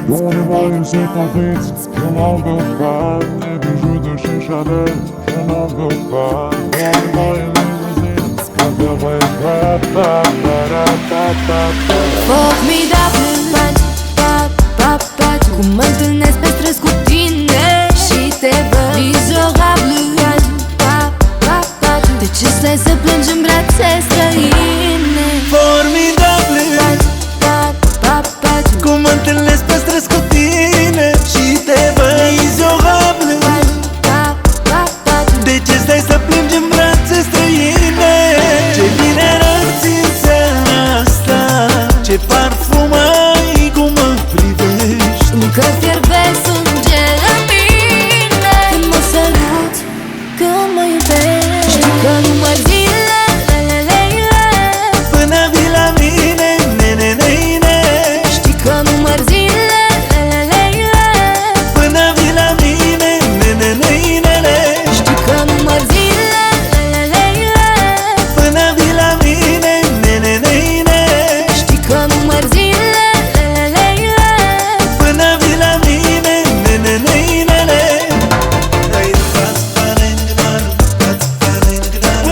Donnez-moi une cicatrice, je n'en veux pas. Des bijoux de chez Chanel, je n'en veux pas. Donnez-moi une limousine, je ferai Formidable, cum mă întâlnesc pe străzi cu tine și te văd mizorabil. De ce stai să plângi în brațe străine? Formidabil, cum mă întâlnesc pe străzi cu tine și te văd mizorabil. De ce stai să plângi în brațe străine? Ce bine arăți în seara asta, ce parfum ai, cum mă privești. Încă fierbe sângele în mine când mă sărut, când mă iubești. Știu că număr zilele până vii la mine, ne-ne-ne-ne. Știi că număr zilele până vii la mine, ne-ne-ne-ne. Știi că număr zilele până vii la mine, ne-ne-ne-ne. Știi că număr zilele până vii la mine, ne-ne-ne-ne. Ai pas parengnan, pas parengnan.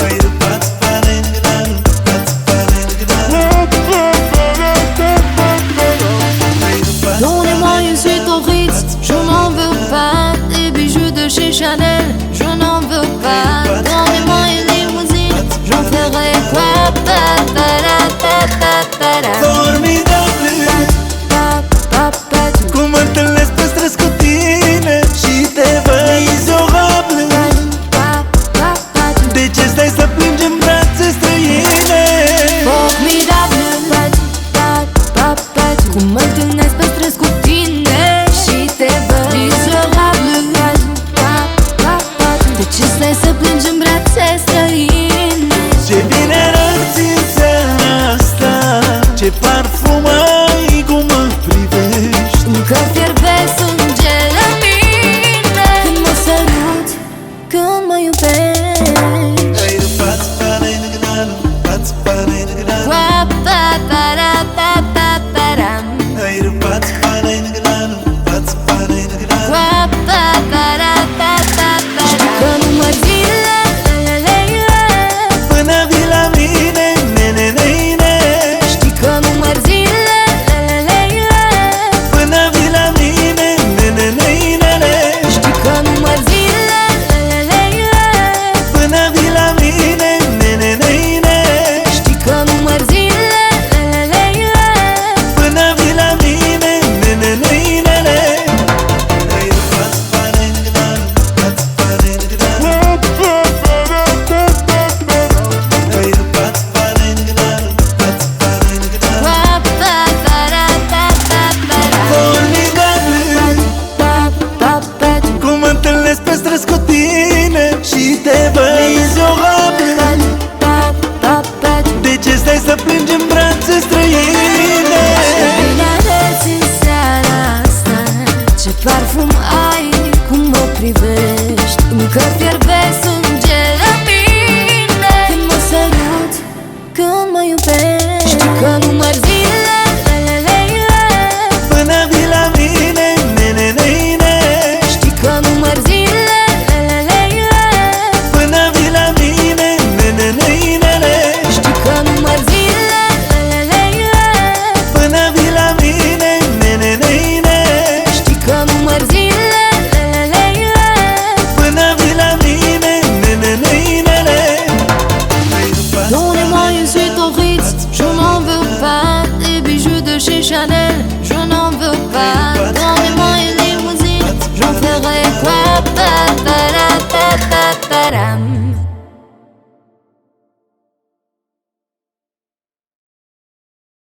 Ai pas parengnan, pas parengnan. Donnez-moi une suite au Ritz, je n'en veux pas. Des bijoux de chez Chanel, je n'en veux pas. Donnez-moi une limousine, j'en ferai quoi? Formidabil, cum mă întâlnesc pe străzi cu tine și te văd mizorabil. De ce stai să plângi în brațe străine? Formidabil, cum mă întâlnesc pe străzi cu tine și te văd mizorabil. De ce stai să plângi în brațe străine? Ce bine arăți în seara asta, ce parfum ai, cum mă privești. Încă fierbe sângele în mine când mă sărut, când mă iubești. Ai pas parengnan, pas parengnan. Ai pas parengnan, pas parengnan. Știi că număr zilele Până vii la mine, ne-ne-ne-ne. Știi că număr zilele până vii la mine, ne-ne-ne-ne. Știi că număr zilele până vii la mine, ne-ne-ne-ne. Știi că număr zilele până vii la mine, ne-ne-ne-ne. Ai pas parengnan, pas parengnan. Ai pas parengnan, pas parengnan. Formidabil, cum mă întâlnesc pe străzi cu tine și te văd mizorabil. De ce stai să plângi în brațe străine? Bine arăți în seara asta, ce parfum ai, cum mă privești. Încă fierbe sângele în mine când mă sărut, când mă iubești. Știi că număr zilele Până vii la mine, ne-ne-ne-ne. Știi că număr zilele până vii la mine, ne-ne-ne-ne. Știi că număr zilele până vii la mine, ne-ne-ne-ne. Știi că număr zilele până vii la mine, ne-ne-ne-ne. Donnez-moi une suite au Ritz, je n'en veux pas. Des bijoux de chez Chanel, je